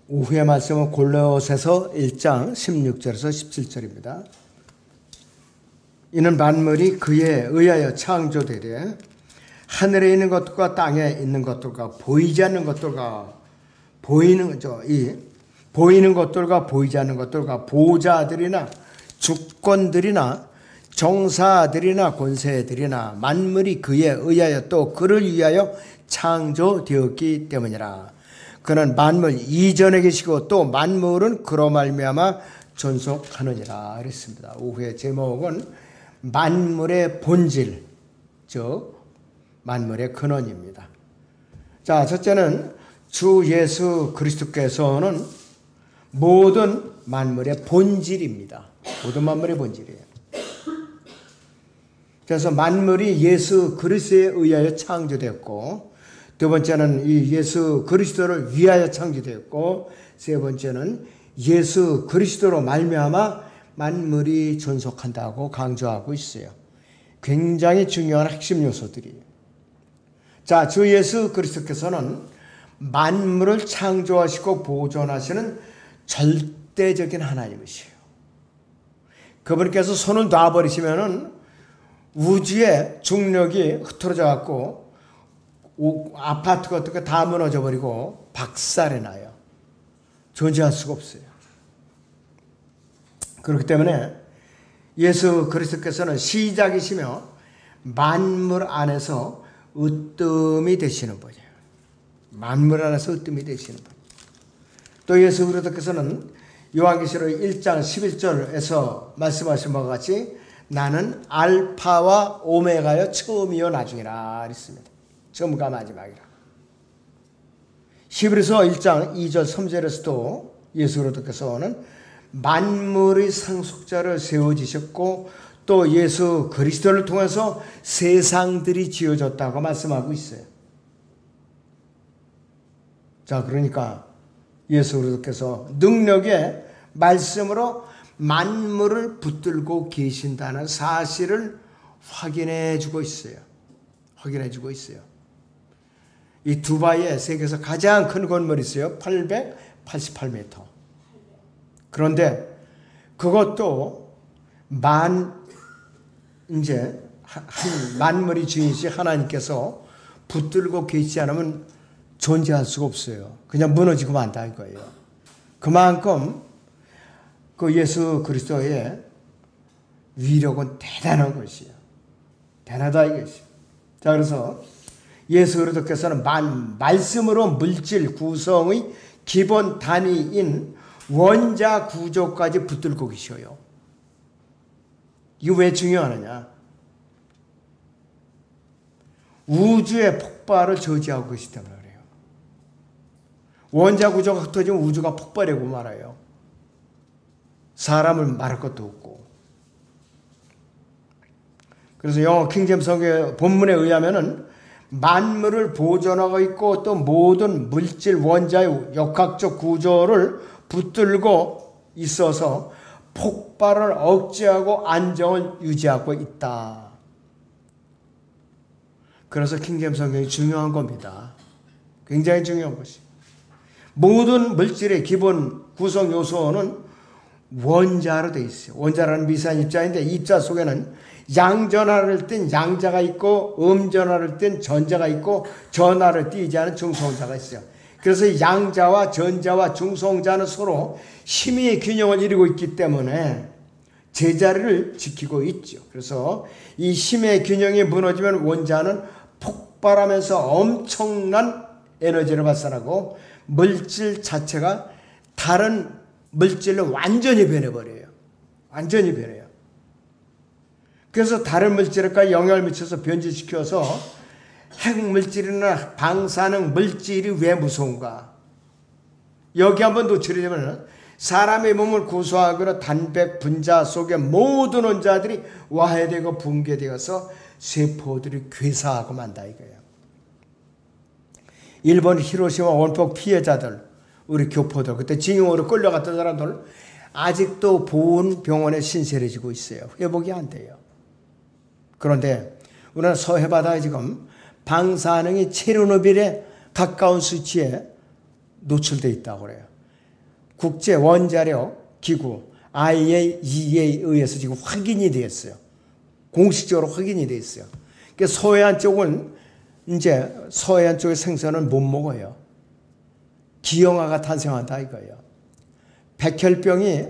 오후의 말씀은 골로새서 1장 16절에서 17절입니다. 이는 만물이 그에 의하여 창조되되 하늘에 있는 것들과 땅에 있는 것들과 보이지 않는 것들과 보이는 것들과 보이지 않는 것들과 보좌들이나 주권들이나 정사들이나 권세들이나 만물이 그에 의하여 또 그를 위하여 창조되었기 때문이라. 그는 만물 이전에 계시고 또 만물은 그로 말미암아 존속하느니라 그랬습니다. 오후의 제목은 만물의 본질, 즉 만물의 근원입니다. 자, 첫째는 주 예수 그리스도께서는 모든 만물의 본질입니다. 모든 만물의 본질이에요. 그래서 만물이 예수 그리스도에 의하여 창조되었고, 두 번째는 이 예수 그리스도를 위하여 창조되었고, 세 번째는 예수 그리스도로 말미암아 만물이 존속한다고 강조하고 있어요. 굉장히 중요한 핵심 요소들이에요. 자, 주 예수 그리스도께서는 만물을 창조하시고 보존하시는 절대적인 하나님이시에요. 그분께서 손을 놔버리시면은 우주의 중력이 흐트러져 갖고 아파트 같은 거 다 무너져 버리고 박살이 나요. 존재할 수가 없어요. 그렇기 때문에 예수 그리스도께서는 시작이시며 만물 안에서 으뜸이 되시는 분이에요. 만물 안에서 으뜸이 되시는 분. 또 예수 그리스도께서는 요한계시록 1장 11절에서 말씀하신 바와 같이 나는 알파와 오메가여 처음이요 나중이라 했습니다. 처음과 마지막이라. 히브리서 1장 2절 3절에서도 예수 그리스도께서는 만물의 상속자를 세워지셨고 또 예수 그리스도를 통해서 세상들이 지어졌다고 말씀하고 있어요. 자, 그러니까 예수 그리스도께서 능력의 말씀으로 만물을 붙들고 계신다는 사실을 확인해 주고 있어요. 확인해 주고 있어요. 이 두바이에 세계에서 가장 큰 건물이 있어요. 888m. 그런데 그것도 만물이 주인이시 하나님께서 붙들고 계시지 않으면 존재할 수가 없어요. 그냥 무너지고 만다 이거예요. 그만큼 그 예수 그리스도의 위력은 대단한 것이에요. 대단하다 이것이에요. 자, 그래서 예수 그리스도께서는 말씀으로 물질 구성의 기본 단위인 원자 구조까지 붙들고 계셔요. 이거 왜 중요하느냐? 우주의 폭발을 저지하고 계시기 때문에 그래요. 원자 구조가 흩어지면 우주가 폭발하고 말아요. 사람을 말할 것도 없고. 그래서 영어 킹제임스 성경 본문에 의하면은 만물을 보존하고 있고 또 모든 물질 원자의 역학적 구조를 붙들고 있어서 폭발을 억제하고 안정을 유지하고 있다. 그래서 킹제임스 성경이 중요한 겁니다. 굉장히 중요한 것이. 모든 물질의 기본 구성 요소는 원자로 되어 있어요. 원자라는 미세한 입자인데 이 입자 속에는 양전하를 띤 양자가 있고 음전하를 띤 전자가 있고 전하를 띠지 않은 중성자가 있어요. 그래서 양자와 전자와 중성자는 서로 힘의 균형을 이루고 있기 때문에 제자리를 지키고 있죠. 그래서 이 힘의 균형이 무너지면 원자는 폭발하면서 엄청난 에너지를 발산하고 물질 자체가 다른 물질로 완전히 변해버려요. 완전히 변해요. 그래서 다른 물질에까지 영향을 미쳐서 변질시켜서 핵물질이나 방사능 물질이 왜 무서운가? 여기 한번 노출이 되면 사람의 몸을 구성하거나 단백 분자 속의 모든 원자들이 와해되고 붕괴되어서 세포들이 괴사하고 만다 이거예요. 일본 히로시마 원폭 피해자들, 우리 교포들, 그때 징용으로 끌려갔던 사람들 아직도 보훈병원에 신세해지고 있어요. 회복이 안 돼요. 그런데 우리나라 서해바다에 지금 방사능이 체르노빌에 가까운 수치에 노출되어 있다고 그래요. 국제 원자력 기구 IAEA에 의해서 지금 확인이 되었어요. 공식적으로 확인이 되어 있어요. 그러니까 서해안 쪽은 이제 서해안 쪽의 생선은 못 먹어요. 기형아가 탄생한다 이거예요. 백혈병이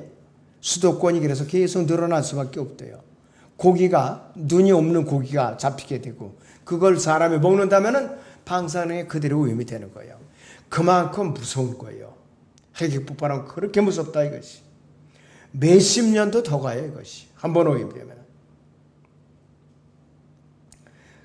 수도권이 그래서 계속 늘어날 수밖에 없대요. 고기가 눈이 없는 고기가 잡히게 되고 그걸 사람이 먹는다면은 방사능에 그대로 오염이 되는 거예요. 그만큼 무서운 거예요. 핵이 폭발하면 그렇게 무섭다 이것이. 몇십 년도 더 가요 이것이. 한번 오염되면.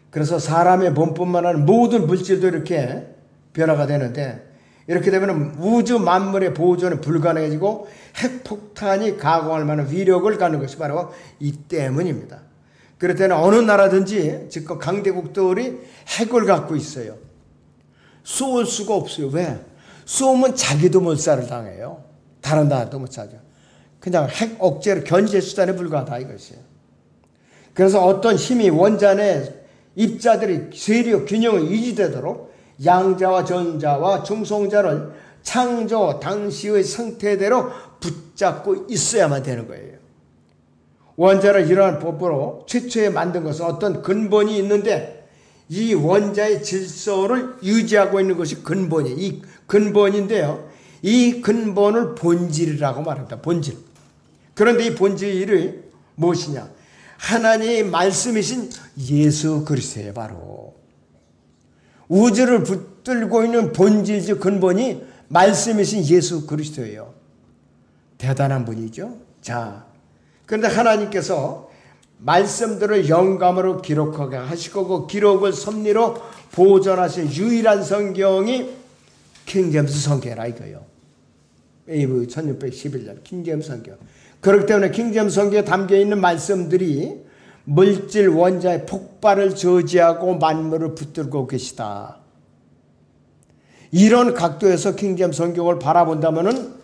그래서 사람의 몸뿐만 아니라 모든 물질도 이렇게 변화가 되는데 이렇게 되면 우주 만물의 보존이 불가능해지고 핵폭탄이 가공할 만한 위력을 갖는 것이 바로 이 때문입니다. 그럴 때는 어느 나라든지 지금 강대국들이 핵을 갖고 있어요. 쏠 수가 없어요. 왜? 쏘면 자기도 몰살을 당해요. 다른 나라도 못 찾아. 그냥 핵 억제로 견제 수단에 불과하다 이것이에요. 그래서 어떤 힘이 원자 내 입자들이 세력 균형을 유지되도록 양자와 전자와 중성자를 창조 당시의 상태대로 붙잡고 있어야만 되는 거예요. 원자를 이러한 법으로 최초에 만든 것은 어떤 근본이 있는데 이 원자의 질서를 유지하고 있는 것이 근본이에요. 이 근본인데요. 이 근본을 본질이라고 말합니다. 본질. 그런데 이 본질이 무엇이냐? 하나님의 말씀이신 예수 그리스도예요. 바로. 우주를 붙들고 있는 본질적 근본이 말씀이신 예수 그리스도예요. 대단한 분이죠. 자, 그런데 하나님께서 말씀들을 영감으로 기록하게 하시고 그 기록을 섭리로 보존하신 유일한 성경이 킹제임스 성경이라 이거예요. AV 1611년 킹제임스 성경. 그렇기 때문에 킹제임스 성경에 담겨있는 말씀들이 물질 원자의 폭발을 저지하고 만물을 붙들고 계시다. 이런 각도에서 킹제임스 성경을 바라본다면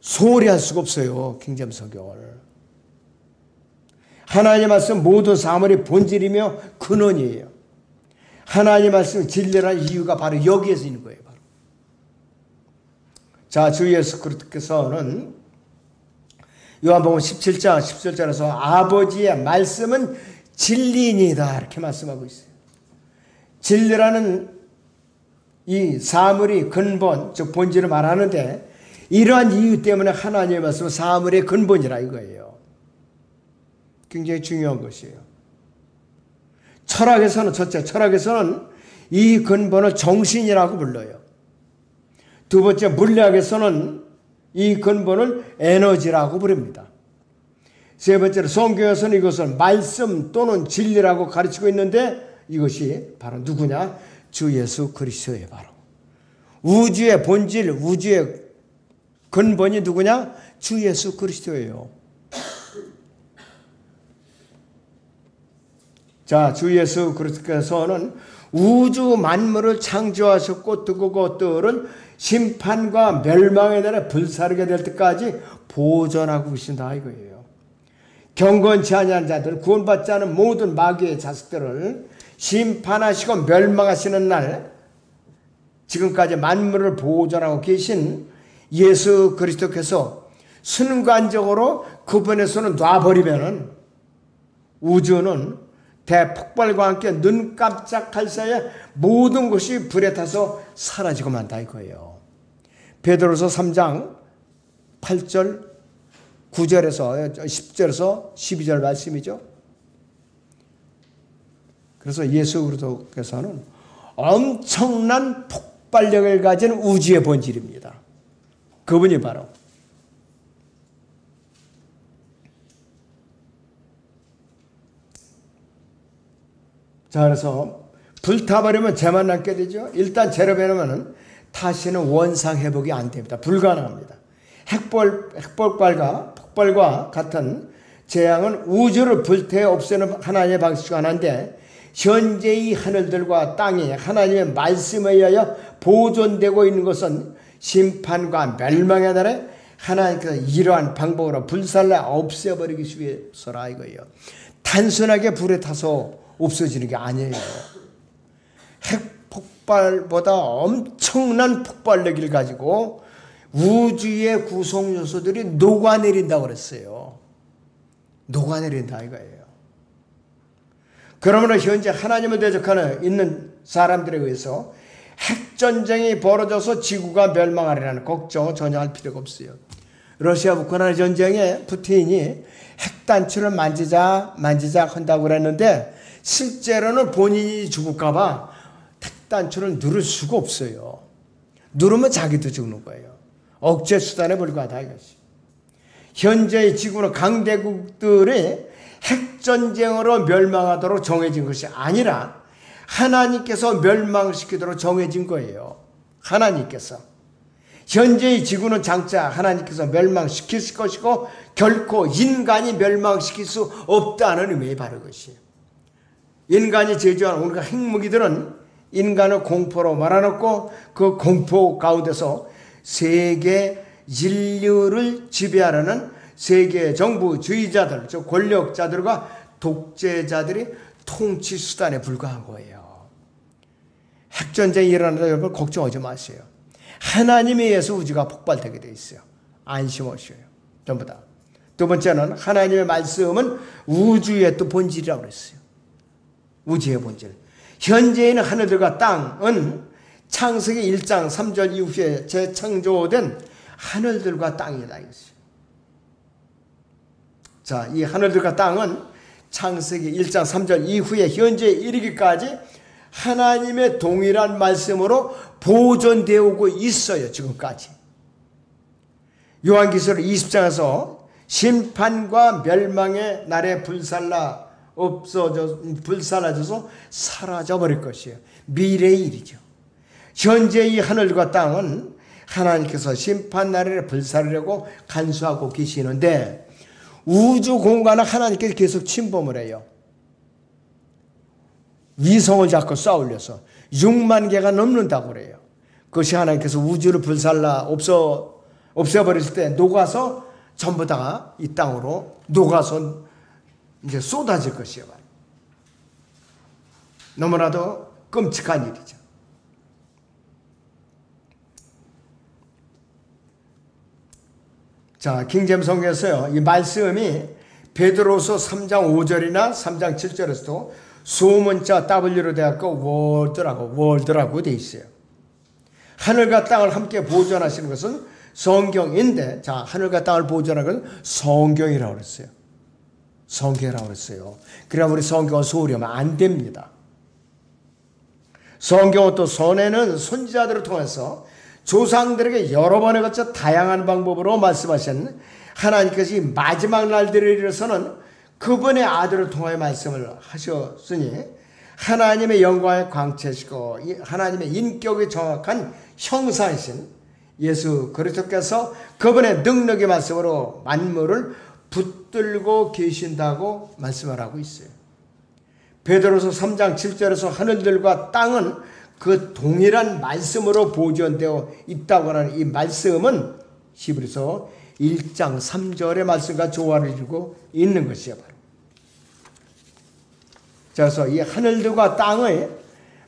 소홀히 할 수가 없어요. 킹제임스 성경을. 하나님의 말씀 모든 사물의 본질이며 근원이에요. 하나님의 말씀 진리라는 이유가 바로 여기에서 있는 거예요. 바로. 자, 주 예수 그리스도께서는 요한복음 17장 17절에서 아버지의 말씀은 진리이니다 이렇게 말씀하고 있어요. 진리라는 이 사물이 근본, 즉 본질을 말하는데 이러한 이유 때문에 하나님의 말씀은 사물의 근본이라 이거예요. 굉장히 중요한 것이에요. 철학에서는 첫째, 철학에서는 이 근본을 정신이라고 불러요. 두 번째, 물리학에서는 이 근본을 에너지라고 부릅니다. 세 번째로 성경에서는 이것을 말씀 또는 진리라고 가르치고 있는데 이것이 바로 누구냐? 주 예수 그리스도예요. 바로. 우주의 본질, 우주의 근본이 누구냐? 주 예수 그리스도예요. 자, 주 예수 그리스도께서는 우주 만물을 창조하셨고 그것들은 심판과 멸망에 대해 불사르게 될 때까지 보존하고 계신다 이거예요. 경건치 아니한 자들, 구원받지 않은 모든 마귀의 자식들을 심판하시고 멸망하시는 날 지금까지 만물을 보존하고 계신 예수 그리스도께서 순간적으로 그분의 손을 놔버리면은 우주는 대폭발과 함께 눈 깜짝할 사이에 모든 것이 불에 타서 사라지고 만다 이거예요. 베드로서 3장 8절 9절에서 10절에서 12절 말씀이죠. 그래서 예수 그리스도께서는 엄청난 폭발력을 가진 우주의 본질입니다. 그분이 바로 자, 그래서 불타버리면 죄만 남게 되죠. 일단 죄를 배우면 다시는 원상 회복이 안 됩니다. 불가능합니다. 핵폭발과 폭발과 같은 재앙은 우주를 불태워 없애는 하나님의 방식 중 하나인데 현재의 하늘들과 땅이 하나님의 말씀에 의하여 보존되고 있는 것은 심판과 멸망의 날에 하나님께서 이러한 방법으로 불살라 없애버리기 위해서라 이거예요. 단순하게 불에 타서 없어지는 게 아니에요. 폭발보다 엄청난 폭발력을 가지고 우주의 구성 요소들이 녹아내린다고 그랬어요. 녹아내린다 이거예요. 그러므로 현재 하나님을 대적하는 있는 사람들에 의해서 핵전쟁이 벌어져서 지구가 멸망하리라는 걱정은 전혀 할 필요가 없어요. 러시아 우크라이나 전쟁에 푸틴이 핵단추를 만지자 한다고 그랬는데 실제로는 본인이 죽을까봐 핵단추를 누를 수가 없어요. 누르면 자기도 죽는 거예요. 억제 수단에 불과하다 이것이. 현재의 지구는 강대국들이 핵전쟁으로 멸망하도록 정해진 것이 아니라 하나님께서 멸망시키도록 정해진 거예요. 하나님께서. 현재의 지구는 장차 하나님께서 멸망시킬 것이고 결코 인간이 멸망시킬 수 없다는 의미의 바로 것이에요. 인간이 제조한 온갖 핵무기들은 인간을 공포로 말아놓고 그 공포 가운데서 세계 인류를 지배하려는 세계 정부주의자들, 즉 권력자들과 독재자들이 통치 수단에 불과한 거예요. 핵전쟁이 일어나도 여러분 걱정하지 마세요. 하나님에 의해서 우주가 폭발되게 돼 있어요. 안심하셔요. 전부 다. 두 번째는 하나님의 말씀은 우주의 또 본질이라고 그랬어요. 우주의 본질. 현재의 하늘들과 땅은 창세기 1장 3절 이후에 재창조된 하늘들과 땅이다 이것이에요. 자, 이 하늘들과 땅은 창세기 1장 3절 이후에 현재 이르기까지 하나님의 동일한 말씀으로 보존되어 오고 있어요. 지금까지. 요한계시록 20장에서 심판과 멸망의 날에 불살라져서 사라져버릴 것이에요. 미래의 일이죠. 현재 이 하늘과 땅은 하나님께서 심판 날에 불살르려고 간수하고 계시는데 우주 공간은 하나님께서 계속 침범을 해요. 위성을 잡고 쏘아올려서 6만 개가 넘는다고 그래요. 그것이 하나님께서 우주를 불살라 없애버렸을 때 녹아서 전부 다 이 땅으로 녹아서 이제 쏟아질 것이에요. 너무나도 끔찍한 일이죠. 자, 킹제임스 성경에서요, 이 말씀이 베드로서 3장 5절이나 3장 7절에서도 소문자 W로 되었고 월드라고 돼 있어요. 하늘과 땅을 함께 보존하시는 것은 성경인데, 자, 하늘과 땅을 보존하는 것은 성경이라고 그랬어요. 성경이라고 그랬어요. 그래야 우리 성경을 소홀히 하면 안 됩니다. 성경은 또 전에는 선지자들을 통해서 조상들에게 여러 번에 걸쳐 다양한 방법으로 말씀하신 하나님께서 이 마지막 날들에 이르러서는 그분의 아들을 통하여 말씀을 하셨으니 하나님의 영광의 광채시고 하나님의 인격이 정확한 형상이신 예수 그리스도께서 그분의 능력의 말씀으로 만물을 붙들고 계신다고 말씀을 하고 있어요. 베드로서 3장 7절에서 하늘들과 땅은 그 동일한 말씀으로 보존되어 있다고 하는 이 말씀은 히브리서 1장 3절의 말씀과 조화를 이루고 있는 것이에요. 그래서 이 하늘들과 땅의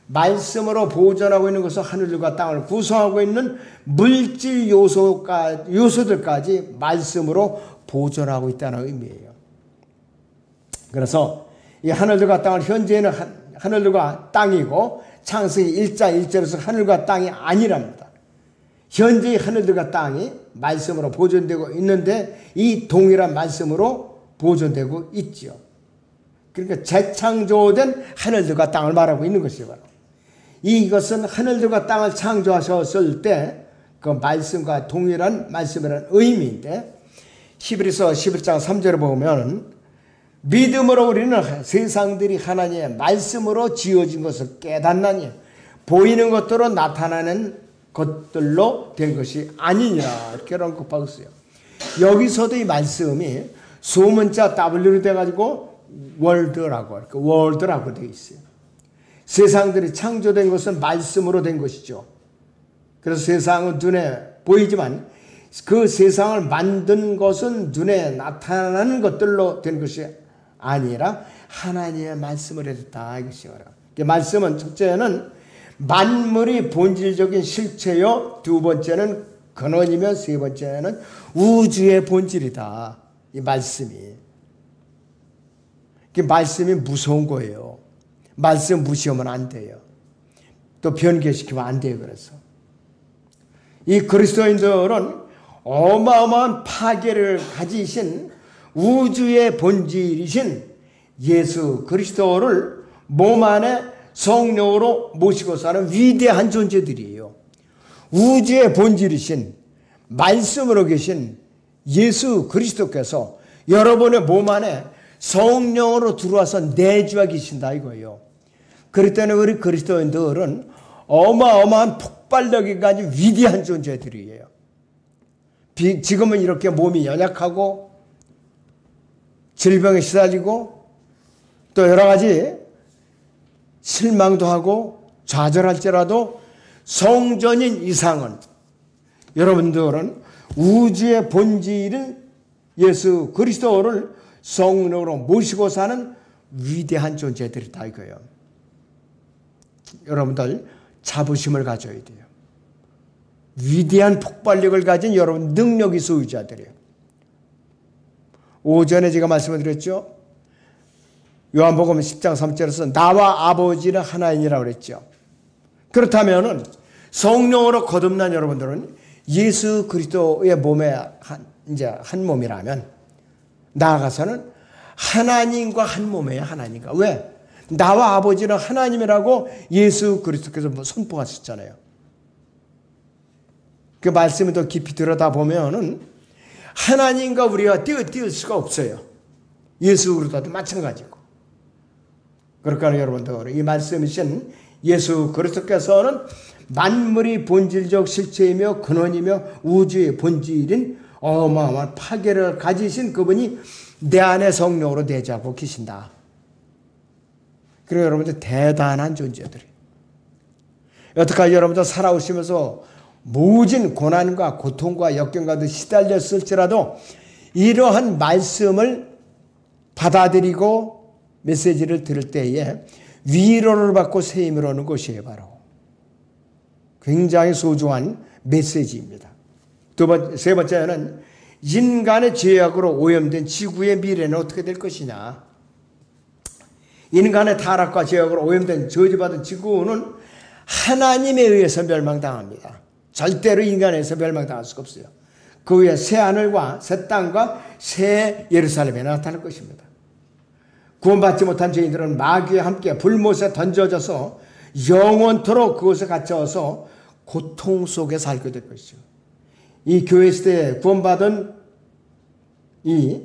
말씀으로 보존하고 있는 것은 하늘들과 땅을 구성하고 있는 물질 요소들까지 말씀으로 보존하고 있다는 의미예요. 그래서 이 하늘들과 땅은 현재는 하늘들과 땅이고 창세기 1장 1절에서 하늘과 땅이 아니랍니다. 현재의 하늘들과 땅이 말씀으로 보존되고 있는데 이 동일한 말씀으로 보존되고 있죠. 그러니까 재창조된 하늘들과 땅을 말하고 있는 것이죠. 바로. 이것은 하늘들과 땅을 창조하셨을 때 그 말씀과 동일한 말씀이라는 의미인데 히브리서 11장 3절에 보면 믿음으로 우리는 세상들이 하나님의 말씀으로 지어진 것을 깨닫나니 보이는 것들로 나타나는 것들로 된 것이 아니니라 이렇게 언급하고 있어요. 여기서도 이 말씀이 소문자 W로 돼가지고 월드라고 되어 있어요. 세상들이 창조된 것은 말씀으로 된 것이죠. 그래서 세상은 눈에 보이지만 그 세상을 만든 것은 눈에 나타나는 것들로 된 것이 아니라 하나님의 말씀을 해줬다 이것이요. 말씀은 첫째는 만물이 본질적인 실체요. 두 번째는 근원이며 세 번째는 우주의 본질이다. 이 말씀이. 이 말씀이 무서운 거예요. 말씀 무시하면 안 돼요. 또 변개시키면 안 돼요. 그래서 이 그리스도인들은 어마어마한 파괴를 가지신 우주의 본질이신 예수 그리스도를 몸 안에 성령으로 모시고 사는 위대한 존재들이에요. 우주의 본질이신 말씀으로 계신 예수 그리스도께서 여러분의 몸 안에 성령으로 들어와서 내주하 계신다 이거예요. 그렇기 때문에 우리 그리스도인들은 어마어마한 폭발력이 가진 위대한 존재들이에요. 지금은 이렇게 몸이 연약하고 질병에 시달리고 또 여러 가지 실망도 하고 좌절할지라도 성전인 이상은 여러분들은 우주의 본질인 예수 그리스도를 성령으로 모시고 사는 위대한 존재들이다 이거예요. 여러분들 자부심을 가져야 돼요. 위대한 폭발력을 가진 여러분 능력이 소유자들이에요. 오전에 제가 말씀을 드렸죠. 요한복음 10장 3절에서 나와 아버지는 하나이니라고 그랬죠. 그렇다면은 성령으로 거듭난 여러분들은 예수 그리스도의 몸에 한 몸이라면 나아가서는 하나님과 한 몸이에요. 하나님과. 왜? 나와 아버지는 하나님이라고 예수 그리스도께서 선포하셨잖아요. 그 말씀을 더 깊이 들여다보면은 하나님과 우리가 띄울 수가 없어요. 예수 그리스도도 마찬가지고. 그러니까 여러분들 이 말씀이신 예수 그리스도께서는 만물이 본질적 실체이며 근원이며 우주의 본질인 어마어마한 파괴를 가지신 그분이 내 안에 성령으로 내주하고 계신다. 그리고 여러분들 대단한 존재들이에요. 여태까지 여러분들 살아오시면서 모진 고난과 고통과 역경과도 시달렸을지라도 이러한 말씀을 받아들이고 메시지를 들을 때에 위로를 받고 새 힘을 얻는 것이에요. 바로 굉장히 소중한 메시지입니다. 세 번째는 인간의 죄악으로 오염된 지구의 미래는 어떻게 될 것이냐. 인간의 타락과 죄악으로 오염된 저주받은 지구는 하나님에 의해서 멸망당합니다. 절대로 인간에서 멸망당할 수가 없어요. 그 위에 새 하늘과 새 땅과 새 예루살렘에 나타날 것입니다. 구원받지 못한 죄인들은 마귀와 함께 불못에 던져져서 영원토록 그곳에 갇혀서 고통 속에 살게 될 것이죠. 이 교회 시대에 구원받은 이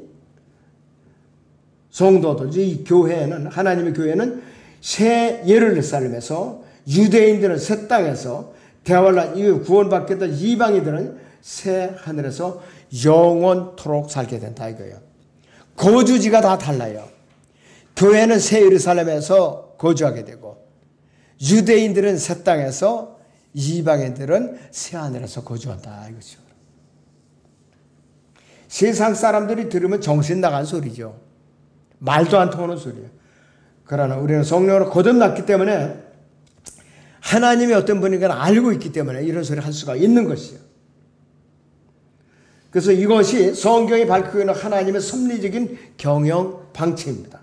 성도들, 이 교회는, 하나님의 교회는 새 예루살렘에서, 유대인들은 새 땅에서, 대환란 이후 구원받게 된 이방인들은 새 하늘에서 영원토록 살게 된다 이거예요. 거주지가 다 달라요. 교회는 새 예루살렘에서 거주하게 되고, 유대인들은 새 땅에서, 이방인들은 새 하늘에서 거주한다 이거죠. 세상 사람들이 들으면 정신 나간 소리죠. 말도 안 통하는 소리예요. 그러나 우리는 성령으로 거듭났기 때문에 하나님이 어떤 분인가 알고 있기 때문에 이런 소리를 할 수가 있는 것이에요. 그래서 이것이 성경이 밝히고 있는 하나님의 섭리적인 경영 방침입니다.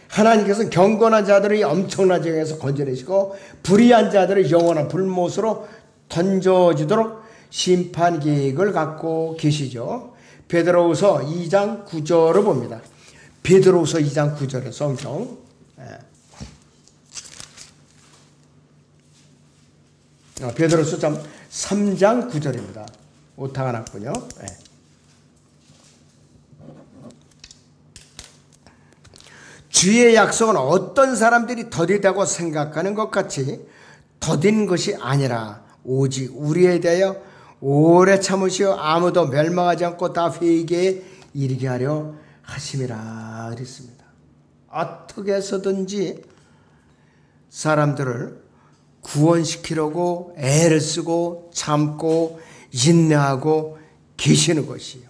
하나님께서는 경건한 자들을 엄청난 죄에서 건져내시고 불의한 자들을 영원한 불못으로 던져지도록 심판 계획을 갖고 계시죠. 베드로후서 2장 9절을 봅니다. 베드로후서 2장 9절의 성경. 베드로후서 3장 9절입니다. 오타가 났군요. 주의 약속은 어떤 사람들이 더디다고 생각하는 것 같이 더딘 것이 아니라 오직 우리에 대하여 오래 참으시어 아무도 멸망하지 않고 다 회개에 이르게 하려 하심이라 그랬습니다. 어떻게 해서든지 사람들을 구원시키려고 애를 쓰고 참고 인내하고 계시는 것이에요.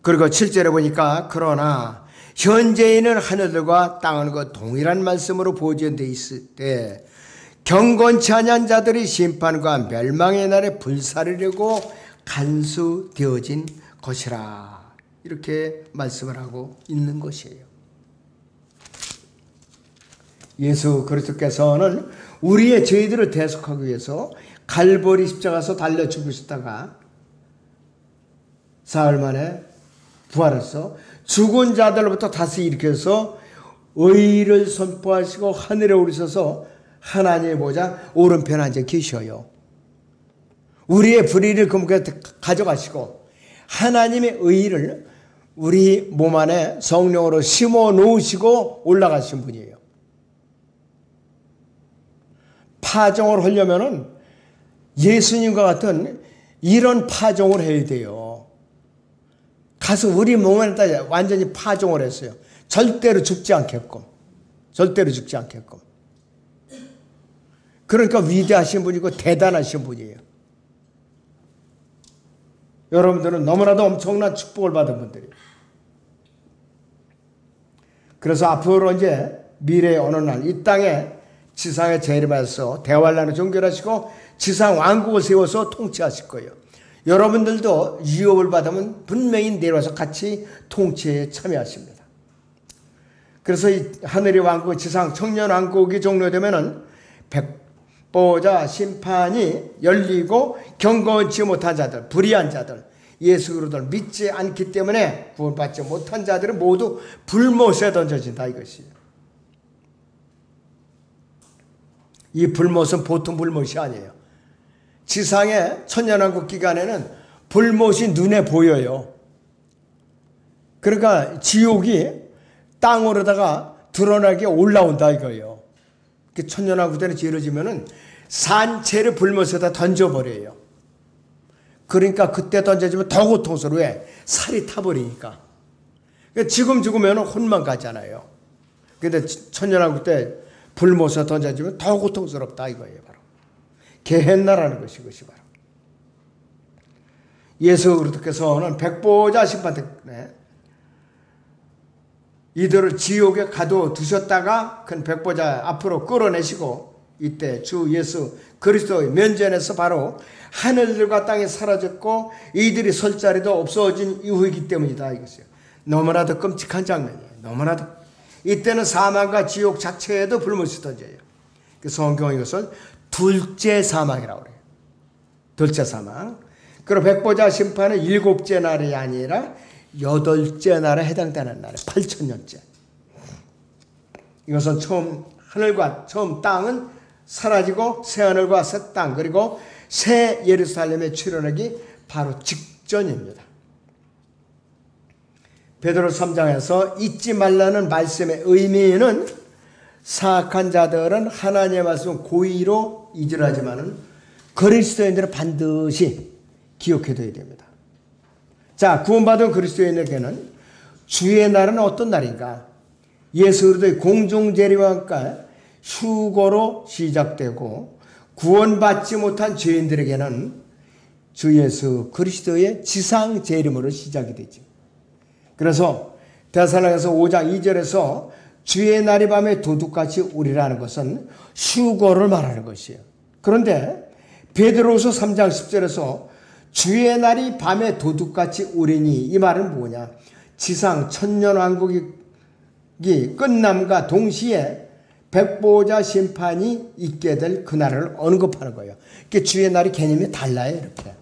그리고 7절에 보니까 그러나 현재 있는 하늘들과 땅은 그 동일한 말씀으로 보존되어 있을 때 경건치 아니한 자들이 심판과 멸망의 날에 불사르려고 간수되어진 것이라. 이렇게 말씀을 하고 있는 것이에요. 예수 그리스도께서는 우리의 죄들을 대속하기 위해서 갈보리 십자가에서 달려 죽으셨다가 사흘 만에 부활해서 죽은 자들로부터 다시 일으켜서 의를 선포하시고 하늘에 오르셔서 하나님의 보좌 오른편에 앉아 계셔요. 우리의 불의를 그분께 가져가시고 하나님의 의를 우리 몸 안에 성령으로 심어 놓으시고 올라가신 분이에요. 파종을 하려면은 예수님과 같은 이런 파종을 해야 돼요. 가서 우리 몸 안에다 완전히 파종을 했어요. 절대로 죽지 않게끔. 절대로 죽지 않게끔. 그러니까 위대하신 분이고 대단하신 분이에요. 여러분들은 너무나도 엄청난 축복을 받은 분들이에요. 그래서 앞으로 이제 미래의 어느 날 이 땅에 지상에 재림하셔서 대환란을 종결하시고 지상 왕국을 세워서 통치하실 거예요. 여러분들도 유업을 받으면 분명히 내려와서 같이 통치에 참여하십니다. 그래서 이 하늘의 왕국, 지상 청년 왕국이 종료되면은 백보자 심판이 열리고 경건치 못한 자들, 불의한 자들, 예수 그리스도를 믿지 않기 때문에 구원받지 못한 자들은 모두 불못에 던져진다 이것이에요. 이 불못은 보통 불못이 아니에요. 지상의 천년왕국 기간에는 불못이 눈에 보여요. 그러니까 지옥이 땅으로다가 드러나게 올라온다 이거예요. 천년왕국 때는 이루어지면은 산채를 불못에다 던져버려요. 그러니까 그때 던져지면 더 고통스러워. 왜? 살이 타버리니까. 지금 죽으면 혼만 가잖아요. 근데 천년왕국 때 불못에 던져지면 더 고통스럽다 이거예요. 바로 게헨나라는 것이 바로 예수 그리스도께서는 백보자 심판 때문에 이들을 지옥에 가둬두셨다가 큰 백보자 앞으로 끌어내시고 이때 주 예수 그리스도의 면전에서 바로 하늘들과 땅이 사라졌고 이들이 설 자리도 없어진 이후이기 때문이다 이것이요. 너무나도 끔찍한 장면이에요. 너무나도. 이때는 사망과 지옥 자체에도 불못이 던져요. 그 성경은 이것을 둘째 사망이라고 그래요. 둘째 사망. 그리고 백보자 심판은 7째 날이 아니라 8째 날에 해당되는 날에 8,000년째. 이것은 처음 땅은 사라지고 새 하늘과 새 땅 그리고 새 예루살렘에 출현하기 바로 직전입니다. 베드로 3장에서 잊지 말라는 말씀의 의미는 사악한 자들은 하나님의 말씀을 고의로 잊으라지만은 그리스도인들은 반드시 기억해둬야 됩니다. 자, 구원받은 그리스도인에게는 주의 날은 어떤 날인가? 예수 그리스도의 공중 재림과 휴거로 시작되고 구원받지 못한 죄인들에게는 주 예수 그리스도의 지상 재림으로 시작이 되죠. 그래서 데살로니가서 5장 2절에서 주의 날이 밤에 도둑같이 오리라는 것은 휴거를 말하는 것이에요. 그런데 베드로후서 3장 10절에서 주의 날이 밤에 도둑같이 오리니 이 말은 뭐냐? 지상 천년왕국이 끝남과 동시에 백보자 심판이 있게 될 그날을 언급하는 거예요. 그러니까 주의 날이 개념이 달라요. 이렇게.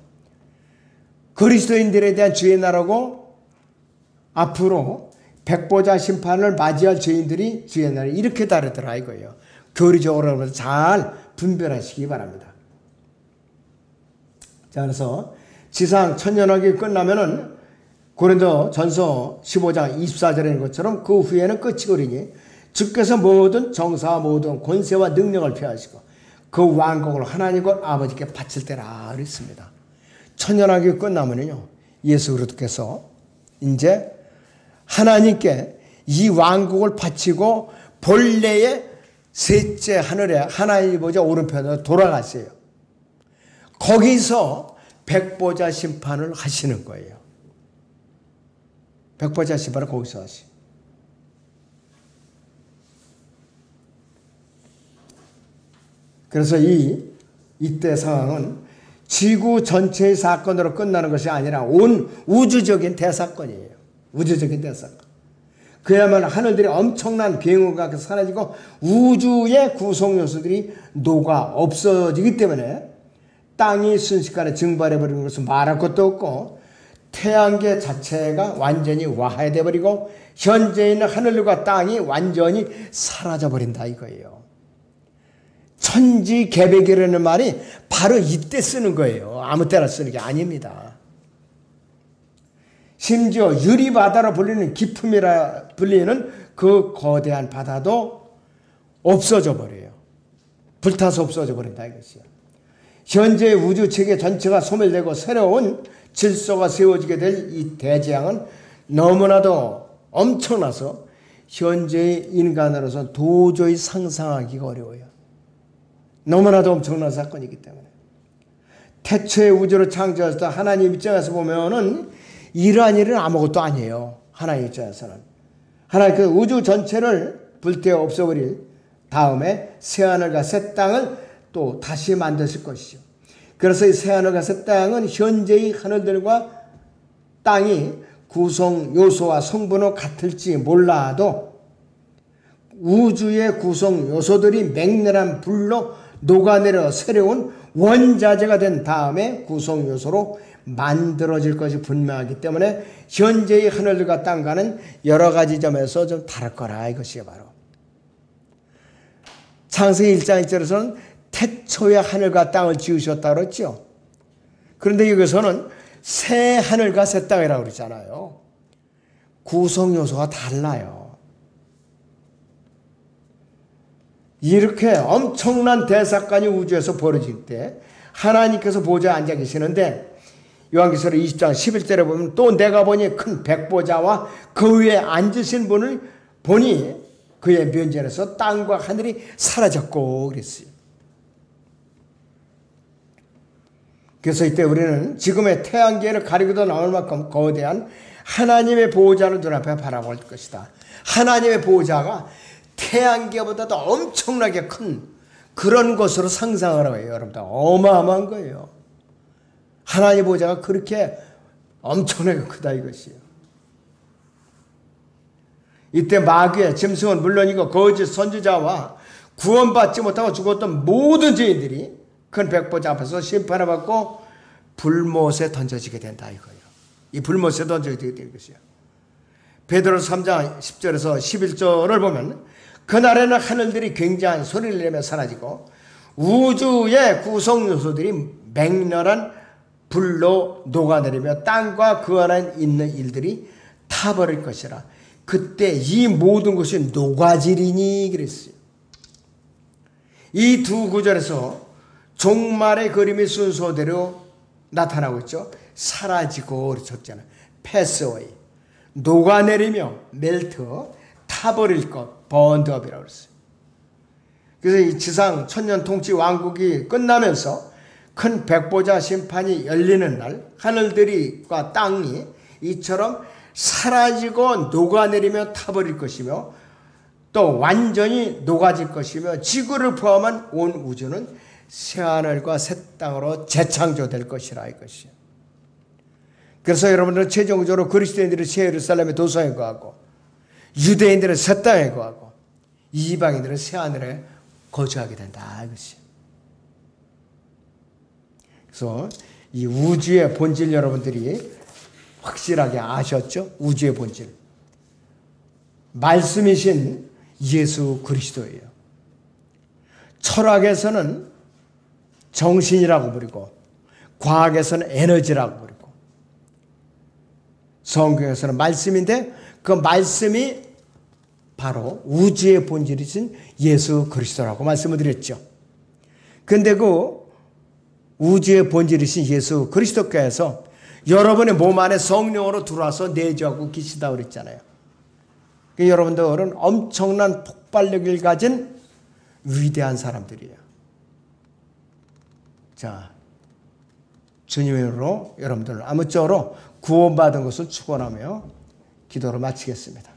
그리스도인들에 대한 주의 날하고 앞으로 백보자 심판을 맞이할 죄인들이 주의 날이 이렇게 다르더라 이거예요. 교리적으로 잘 분별하시기 바랍니다. 자, 그래서 지상 천년왕국이 끝나면은 고린도 전서 15장 24절에 있는 것처럼 그 후에는 끝이 오리니 주께서 모든 정사와 모든 권세와 능력을 펴하시고 그 왕국을 하나님 곧 아버지께 바칠 때라 그랬습니다. 천년왕국이 끝나면은요 예수 그리스도께서 이제 하나님께 이 왕국을 바치고 본래의 셋째 하늘에 하나님 보좌 오른편으로 돌아가세요. 거기서 백보자 심판을 하시는 거예요. 백보자 심판을 거기서 하시고. 그래서 이때 상황은 지구 전체의 사건으로 끝나는 것이 아니라 온 우주적인 대사건이에요. 우주적인 대사건. 그야말로 하늘들이 엄청난 비행우가 사라지고 우주의 구성 요소들이 녹아 없어지기 때문에 땅이 순식간에 증발해버리는 것은 말할 것도 없고 태양계 자체가 완전히 와해돼 버리고 현재 있는 하늘과 땅이 완전히 사라져 버린다 이거예요. 천지개벽이라는 말이 바로 이때 쓰는 거예요. 아무 때나 쓰는 게 아닙니다. 심지어 유리바다로 불리는 기품이라 불리는 그 거대한 바다도 없어져 버려요. 불타서 없어져 버린다 이것이요. 현재 우주체계 전체가 소멸되고 새로운 질서가 세워지게 될 이 대재앙은 너무나도 엄청나서 현재의 인간으로서 도저히 상상하기가 어려워요. 너무나도 엄청난 사건이기 때문에. 태초에 우주를 창조하셨던 하나님 입장에서 보면은 이러한 일은 아무것도 아니에요. 하나님 입장에서는. 하나님 그 우주 전체를 불태워 없애버릴 다음에 새하늘과 새 땅을 또 다시 만드실 것이죠. 그래서 이 새하늘과 새 땅은 현재의 하늘들과 땅이 구성 요소와 성분은 같을지 몰라도 우주의 구성 요소들이 맹렬한 불로 녹아내려 새로운 원자재가 된 다음에 구성 요소로 만들어질 것이 분명하기 때문에 현재의 하늘들과 땅과는 여러 가지 점에서 좀 다를 거라 이것이 바로. 창세기 1장 1절에서는 태초에 하늘과 땅을 지으셨다고 그랬죠. 그런데 여기서는 새 하늘과 새 땅이라고 그러잖아요. 구성 요소가 달라요. 이렇게 엄청난 대사건이 우주에서 벌어질 때 하나님께서 보좌에 앉아 계시는데 요한계시록 20장 11절에 보면 또 내가 보니 큰 백보좌와 그 위에 앉으신 분을 보니 그의 면전에서 땅과 하늘이 사라졌고 그랬어요. 그래서 이때 우리는 지금의 태양계를 가리고도 나올 만큼 거대한 하나님의 보호자를 눈앞에 바라볼 것이다. 하나님의 보호자가 태양계보다도 엄청나게 큰 그런 것으로 상상을 해요. 여러분들 어마어마한 거예요. 하나님의 보호자가 그렇게 엄청나게 크다 이것이에요. 이때 마귀의 짐승은 물론이고 거짓 선지자와 구원받지 못하고 죽었던 모든 죄인들이 큰 백보자 앞에서 심판을 받고 불못에 던져지게 된다 이거예요. 이 불못에 던져지게 된 것이에요. 베드로서 3장 10절에서 11절을 보면 그날에는 하늘들이 굉장한 소리를 내며 사라지고 우주의 구성 요소들이 맹렬한 불로 녹아내리며 땅과 그 안에 있는 일들이 타버릴 것이라. 그때 이 모든 것이 녹아지리니 그랬어요. 이 두 구절에서 종말의 그림이 순서대로 나타나고 있죠. 사라지고 그러셨잖아요. 패스 어웨이. 녹아내리며 멜트, 타버릴 것, 번드업이라고 그랬어요. 그래서 이 지상 천년 통치 왕국이 끝나면서 큰 백보자 심판이 열리는 날 하늘들과 땅이 이처럼 사라지고 녹아내리며 타버릴 것이며 또 완전히 녹아질 것이며 지구를 포함한 온 우주는 새하늘과 새 땅으로 재창조될 것이라 이것이요. 그래서 여러분들은 최종적으로 그리스도인들은 새 예루살렘에 도성에 거하고 유대인들은 새 땅에 거하고 이방인들은 새 하늘에 거주하게 된다 이것이요. 그래서 이 우주의 본질 여러분들이 확실하게 아셨죠? 우주의 본질. 말씀이신 예수 그리스도예요. 철학에서는 정신이라고 부르고 과학에서는 에너지라고 부르고 성경에서는 말씀인데 그 말씀이 바로 우주의 본질이신 예수 그리스도라고 말씀을 드렸죠. 그런데 그 우주의 본질이신 예수 그리스도께서 여러분의 몸 안에 성령으로 들어와서 내주하고 계시다고 그랬잖아요. 여러분들은 엄청난 폭발력을 가진 위대한 사람들이에요. 자, 주님으로 여러분들 아무쪼록 구원받은 것을 축원하며 기도를 마치겠습니다.